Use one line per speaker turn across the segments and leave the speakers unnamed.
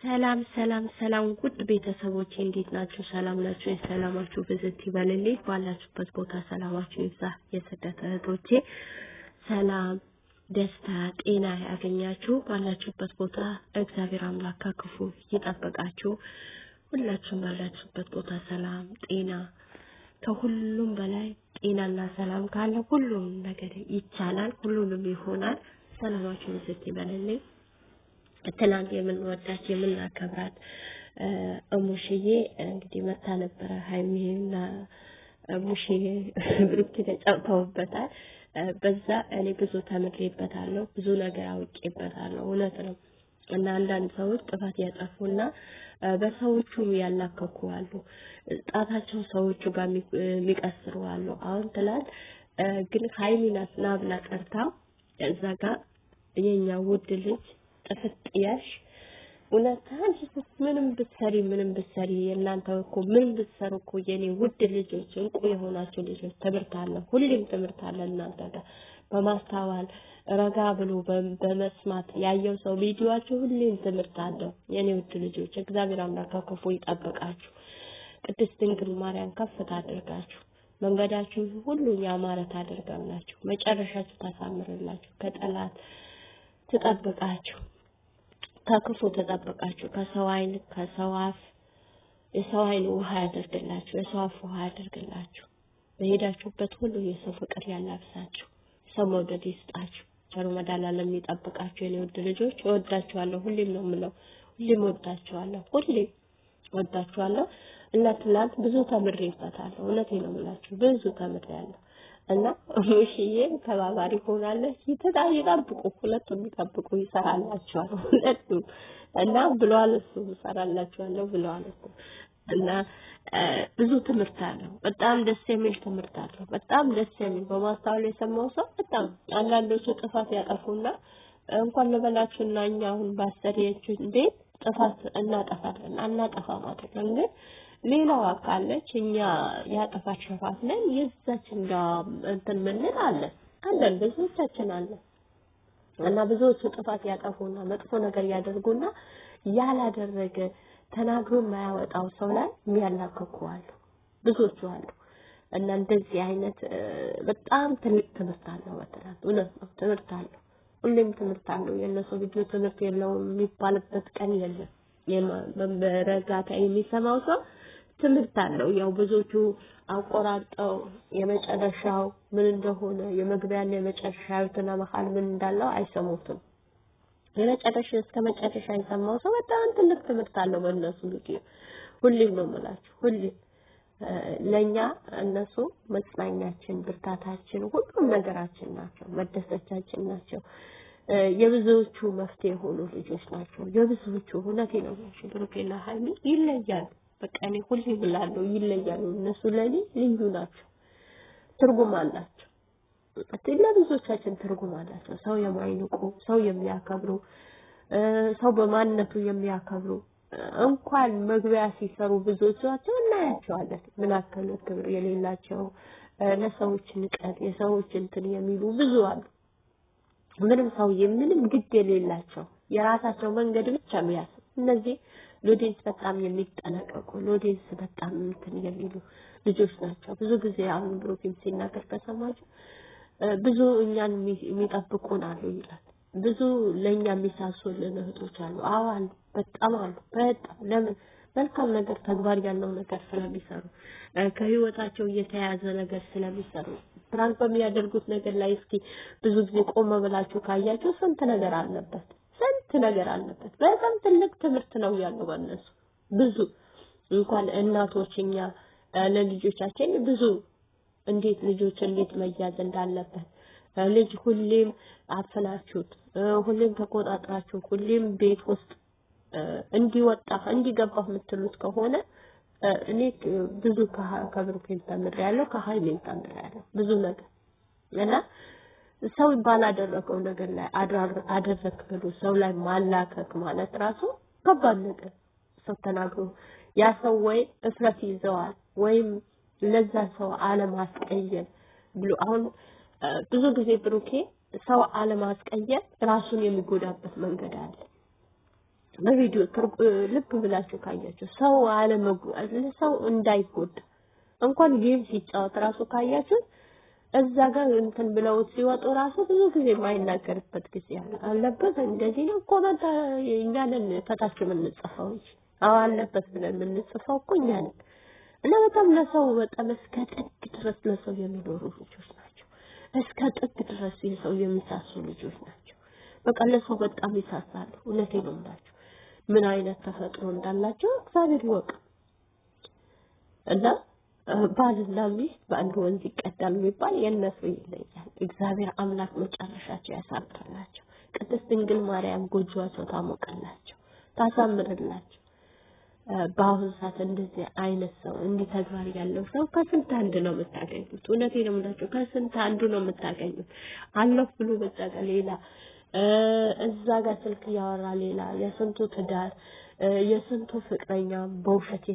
ሰላም ሰላም ሰላም ውድ ቤተሰቦቼ እንዴት ናችሁ? ሰላም ናችሁ? የሰላማችሁ ብዝት ይበልልኝ። ባላችሁበት ቦታ ሰላማችሁ ይብዛ። የስደት እህቶቼ ሰላም፣ ደስታ፣ ጤና ያገኛችሁ። ባላችሁበት ቦታ እግዚአብሔር አምላክ ከክፉ ይጠብቃችሁ። ሁላችሁም ባላችሁበት ቦታ ሰላም፣ ጤና፣ ከሁሉም በላይ ጤናና ሰላም ካለ ሁሉም ነገር ይቻላል፣ ሁሉንም ይሆናል። ሰላማችሁ ብዝት ይበልልኝ። ትናንት የምንወዳት የምናከብራት ሙሽዬ እንግዲህ መታ ነበረ። ሀይሚና ሙሽዬ ብሩክ ተጫውተውበታል። በዛ እኔ ብዙ ተምሬበታለሁ፣ ብዙ ነገር አውቄበታለሁ። እውነት ነው። እና አንዳንድ ሰዎች ጥፋት ያጠፉና በሰዎቹ ያላከኩ አሉ፣ ጣታቸው ሰዎቹ ጋር የሚቀስሩ አሉ። አሁን ትላንት ግን ሀይሚናት ናብላ ቀርታ እዛ ጋር የኛ ውድ ልጅ ጥፍጥያሽ እውነታን ምንም ብትሰሪ የእናንተ እኮ ምን ብትሰሩ እኮ የኔ ውድ ልጆች እንቁ የሆናችሁ ልጆች ትምህርት አለ፣ ሁሌም ትምህርት አለ። እናንተ ጋር በማስተዋል ረጋ ብሎ በመስማት ያየው ሰው ቪዲዮአችሁ ሁሌም ትምህርት አለ። የኔ ውድ ልጆች እግዚአብሔር አምላክ ከክፉ ይጠብቃችሁ፣ ቅድስት ድንግል ማርያም ከፍ ታድርጋችሁ፣ መንገዳችሁ ሁሉ ያማረ ታደርጋላችሁ፣ መጨረሻችሁ ታሳምርላችሁ፣ ከጠላት ተጠብቃችሁ፣ ከክፉ ተጠብቃችሁ፣ ከሰው አይን ከሰው አፍ የሰው አይን ውሃ ያደርግላችሁ፣ የሰው አፍ ውሃ ያደርግላችሁ፣ በሄዳችሁበት ሁሉ የሰው ፍቅር ያላብሳችሁ፣ ሰው መውደድ ይስጣችሁ። ቸሩ መድኃኒዓለም ይጠብቃችሁ። የኔ ውድ ልጆች እወዳችኋለሁ። ሁሌም ነው የምለው፣ ሁሌም እወዳችኋለሁ፣ ሁሌም እወዳችኋለሁ። እና ትናንት ብዙ ተምሬበታለሁ። እውነቴን ነው የምላችሁ፣ ብዙ ተምሬያለሁ። እና ሙሽዬ ተባባሪ ሆናለች። ይጠብቁ፣ ሁለቱም ይጠብቁ፣ ይሰራላችኋል ሁለቱም። እና ብለዋል እሱ ይሰራላችኋለሁ ብለዋል እሱ። እና ብዙ ትምህርት አለው። በጣም ደስ የሚል ትምህርት አለው። በጣም ደስ የሚል በማስተዋል የሰማው ሰው በጣም አንዳንዶቹ ጥፋት ያጠፉና እንኳን ለበላችሁና እኛ አሁን ባሰሪያችሁ ቤት ጥፋት እናጠፋለን አናጠፋም አይደለም፣ ግን ሌላው አካለች እኛ ያጠፋች ሸፋት ነን የዛችን ጋር እንትን ምን አለን ብዙዎቻችን አለን። እና ብዙዎቹ ጥፋት ያጠፉና መጥፎ ነገር ያደርጉና ያላደረገ ተናግሮ የማያወጣው ሰው ላይ የሚያላከኩ አሉ፣ ብዙዎቹ አሉ። እና እንደዚህ አይነት በጣም ትልቅ ትምህርት አለው። ወተራት እውነት ነው፣ ትምህርት አለው። ሁሌም ትምህርት አለው። የነሱ ቪዲዮ ትምህርት የለውም የሚባልበት ቀን የለም። በረጋታ የሚሰማው ሰው ትምህርት አለው። ያው ብዙዎቹ አቆራርጠው የመጨረሻው ምን እንደሆነ የመግቢያና የመጨረሻውና መሃል ምን እንዳለው አይሰሙትም። የመጨረሻ እስከ መጨረሻ የሰማው ሰው በጣም ትልቅ ትምህርት አለው በእነሱ ቪዲዮ። ሁሌም ነው የምላችሁ፣ ሁሌም ለኛ እነሱ መጽናኛችን፣ ብርታታችን፣ ሁሉም ነገራችን ናቸው፣ መደሰቻችን ናቸው። የብዙዎቹ መፍትሄ የሆኑ ልጆች ናቸው። የብዙዎቹ እውነቴን ነው ብሩክና ሀይሚ ይለያሉ። በቃ እኔ ሁሌም ብላለሁ ይለያሉ። እነሱ ለኔ ልዩ ናቸው፣ ትርጉም አላቸው። ለብዙዎቻችን ትርጉም አላቸው። ሰው የማይንቁ፣ ሰው የሚያከብሩ፣ ሰው በማንነቱ የሚያከብሩ እንኳን መግቢያ ሲሰሩ ብዙዎቻቸው እናያቸዋለን። ምን አከለ ክብር የሌላቸው ለሰዎች ንቀት የሰዎች እንትን የሚሉ ብዙ አሉ። ምንም ሰው ምንም ግድ የሌላቸው የራሳቸው መንገድ ብቻ የሚያስብ እነዚህ ሎዴንስ በጣም የሚጠነቀቁ ሎዴንስ በጣም እንትን የሚሉ ልጆች ናቸው። ብዙ ጊዜ አሁን ብሩክም ሲናገር ከሰማችሁ ብዙ እኛን የሚጠብቁን አሉ ይላል። ብዙ ለኛ የሚሳሱልን እህቶች አሉ። አዋል በጣም አሉ። በጣም ለምን መልካም ነገር ተግባር ያለው ነገር ስለሚሰሩ ከህይወታቸው የተያዘ ነገር ስለሚሰሩ ፕራንክ በሚያደርጉት ነገር ላይ እስኪ ብዙ ጊዜ ቆም ብላችሁ ካያችሁ ስንት ነገር አለበት፣ ስንት ነገር አለበት። በጣም ትልቅ ትምህርት ነው ያለው በእነሱ። ብዙ እንኳን እናቶችኛ ለልጆቻችን ብዙ እንዴት ልጆች እንዴት መያዝ እንዳለበት ልጅ ሁሌም አፈናችሁት፣ ሁሌም ተቆጣጣችሁ፣ ሁሌም ቤት ውስጥ እንዲወጣ እንዲገባ የምትሉት ከሆነ እኔ ብዙ ከብሩክም ተምሬያለሁ፣ ከሀይሚም ተምሬያለሁ ብዙ ነገር። እና ሰው ባላደረገው ነገር ላይ አደረክ ብሎ ሰው ላይ ማላከክ ማለት ራሱ ከባድ ነገር። ሰው ተናግሮ ያ ሰው ወይ እፍረት ይዘዋል ወይም ለዛ ሰው አለማስቀየም ብሎ አሁን ብዙ ጊዜ ብሩኬ ሰው አለማስቀየም ራሱን የሚጎዳበት መንገድ አለ። በቪዲዮ ልብ ብላችሁ ካያችሁ ሰው ሰው እንዳይጎዳ እንኳን ጌም ሲጫወት ራሱ ካያችሁ እዛ ጋር እንትን ብለው ሲወጡ ራሱ ብዙ ጊዜ የማይናገርበት ጊዜ አለበት። እንደዚህ ነው ኮመንት እኛንን ከታች የምንጽፈው እንጂ አለበት ብለን የምንጽፈው እኮ እኛ ነን። እና በጣም ለሰው በጣም እስከ ጥግ ድረስ ለሰው የሚኖሩ ልጆች ናቸው። እስከ ጥግ ድረስ የሰው የሚሳሱ ልጆች ናቸው። በቃ ለሰው በጣም ይሳሳሉ። እውነቴን ነው የምላቸው። ምን አይነት ተፈጥሮ እንዳላቸው እግዚአብሔር ይወቅ። እና ባልና ሚስት በአንድ ወንዝ ይቀዳል የሚባል የነሱ ይለያል። እግዚአብሔር አምላክ መጨረሻቸው ያሳምርላቸው። ቅድስት ድንግል ማርያም ጎጆዋቸው ታሞቀላቸው፣ ታሳምርላቸው። በአሁኑ ሰዓት እንደዚህ አይነት ሰው እንዲህ ተግባር ያለው ሰው ከስንት አንድ ነው የምታገኙት። እውነቴን ነው የምላቸው። ከስንት አንዱ ነው የምታገኙት። አለሁ ብሎ በቃ ሌላ እዛ ጋር ስልክ ያወራ ሌላ የስንቱ ትዳር የስንቱ ፍቅረኛ በውሸት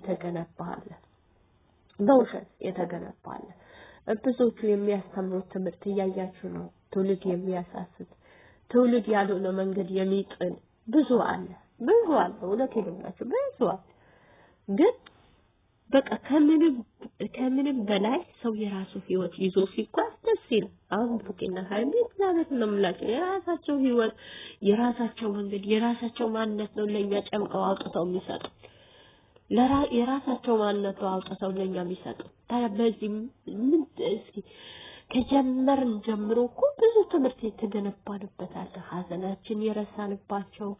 የተገነባለ ብዙዎቹ የሚያስተምሩት ትምህርት እያያችሁ ነው። ትውልድ የሚያሳስት ትውልድ ያልሆነ መንገድ የሚጥል ብዙ አለ። እውነቴን ነው የምላችሁ ብዙ አለ። ግን በቃ ከምንም በላይ ሰው የራሱ ህይወት ይዞ ሲጓዝ ደስ ይላል። አሁን ብሩክና ሀይሚ እግዚአብሔር ነው የምላቸው የራሳቸው ህይወት የራሳቸው መንገድ የራሳቸው ማንነት ነው ለኛ ጨምቀው አውጥተው የሚሰጡ የራሳቸው ማንነት አውጥተው ለኛ የሚሰጡ። ታዲያ በዚህ ምን እስኪ ከጀመርን ጀምሮ እኮ ብዙ ትምህርት የተገነባንበት አለ። ሀዘናችን የረሳንባቸው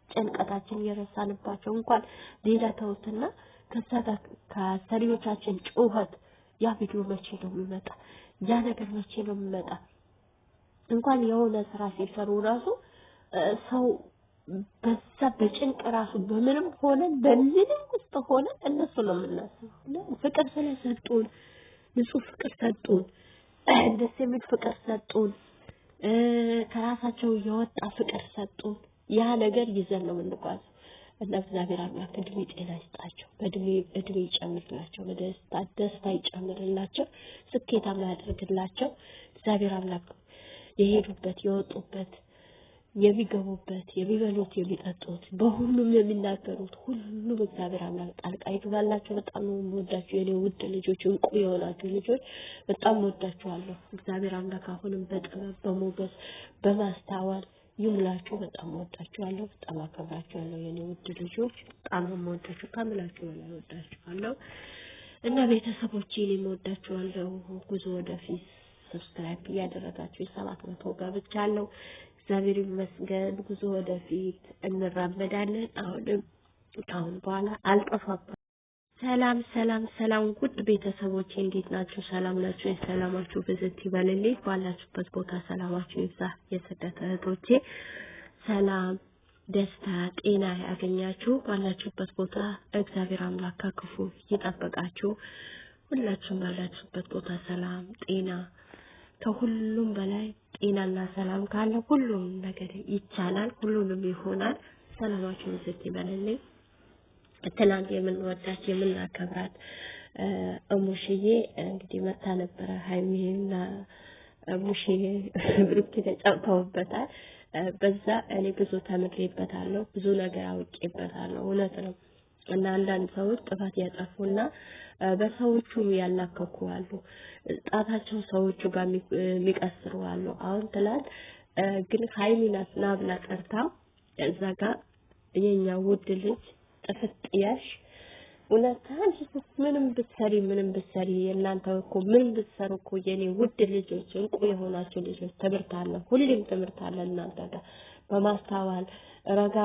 ጭንቀታችን የረሳንባቸው እንኳን ሌላ ተውትና ከሰሪዎቻችን ጩኸት ያ ቪዲዮ መቼ ነው የሚመጣ? ያ ነገር መቼ ነው የሚመጣ? እንኳን የሆነ ስራ ሲሰሩ ራሱ ሰው በዛ በጭንቅ ራሱ በምንም ሆነ በምንም ውስጥ ሆነ እነሱ ነው የምናስበው። ፍቅር ስለሰጡን ንጹህ ፍቅር ሰጡን፣ ደስ የሚል ፍቅር ሰጡን፣ ከራሳቸው የወጣ ፍቅር ሰጡን። ያ ነገር ይዘን ነው የምንጓዘው። እና እግዚአብሔር አምላክ እድሜ ጤና ይስጣቸው፣ እድሜ ይጨምርላቸው፣ ደስታ ይጨምርላቸው፣ ስኬታማ ያድርግላቸው። እግዚአብሔር አምላክ የሄዱበት የወጡበት የሚገቡበት የሚበሉት የሚጠጡት በሁሉም የሚናገሩት ሁሉም እግዚአብሔር አምላክ ጣልቃ ይግባላቸው። በጣም ነው የምወዳችሁ የኔ ውድ ልጆች፣ እንቁ የሆናችሁ ልጆች በጣም ወዳችኋለሁ። እግዚአብሔር አምላክ አሁንም በጥበብ በሞገስ በማስተዋል ይሙላችሁ። በጣም ወዳችኋለሁ፣ በጣም አከብራችኋለሁ የኔ ውድ ልጆች። በጣም ነው የምወዳችሁ፣ ከምላችሁ በላይ ወዳችኋለሁ። እና ቤተሰቦቼ እኔም ወዳችኋለሁ። ጉዞ ወደፊት ሰብስክራይብ እያደረጋችሁ 700 ገብቻለሁ። እግዚአብሔር ይመስገን። ጉዞ ወደፊት እንራመዳለን። አሁን በኋላ አልጠፋም። ሰላም ውድ ቤተሰቦቼ እንዴት ናችሁ? ሰላም ናችሁ? የሰላማችሁ ብዝት ይበልልኝ። ባላችሁበት ቦታ ሰላማችሁ ይብዛ። የስደት እህቶቼ ሰላም፣ ደስታ፣ ጤና ያገኛችሁ። ባላችሁበት ቦታ እግዚአብሔር አምላክ ከክፉ ይጠብቃችሁ። ሁላችሁም ባላችሁበት ቦታ ሰላም፣ ጤና ከሁሉም በላይ ጤናና ሰላም ካለ ሁሉም ነገር ይቻላል፣ ሁሉንም ይሆናል። ሰላማችሁ ብዝት ይበልልኝ። ትናንት የምንወዳት የምናከብራት እሙሽዬ እንግዲህ መታ ነበረ። ሀይሚና እሙሽዬ ብሩክ ተጫውተውበታል። በዛ እኔ ብዙ ተምሬበታለሁ፣ ብዙ ነገር አውቄበታለሁ። እውነት ነው። እና አንዳንድ ሰዎች ጥፋት ያጠፉና በሰዎቹ ያላከኩ አሉ፣ ጣታቸው ሰዎቹ ጋር የሚቀስሩ አሉ። አሁን ትላንት ግን ሀይሚናት ናብላ ጠርታ እዛ ጋር የኛ ውድ ልጅ ጥፍጥያሽ እውነታን ምንም ብትሰሪ የእናንተ እኮ ምን ብትሰሩ እኮ የኔ ውድ ልጆች እንቁ የሆናችሁ ልጆች ትምህርት አለ፣ ሁሌም ትምህርት አለ። እናንተ ጋር በማስተዋል ረጋ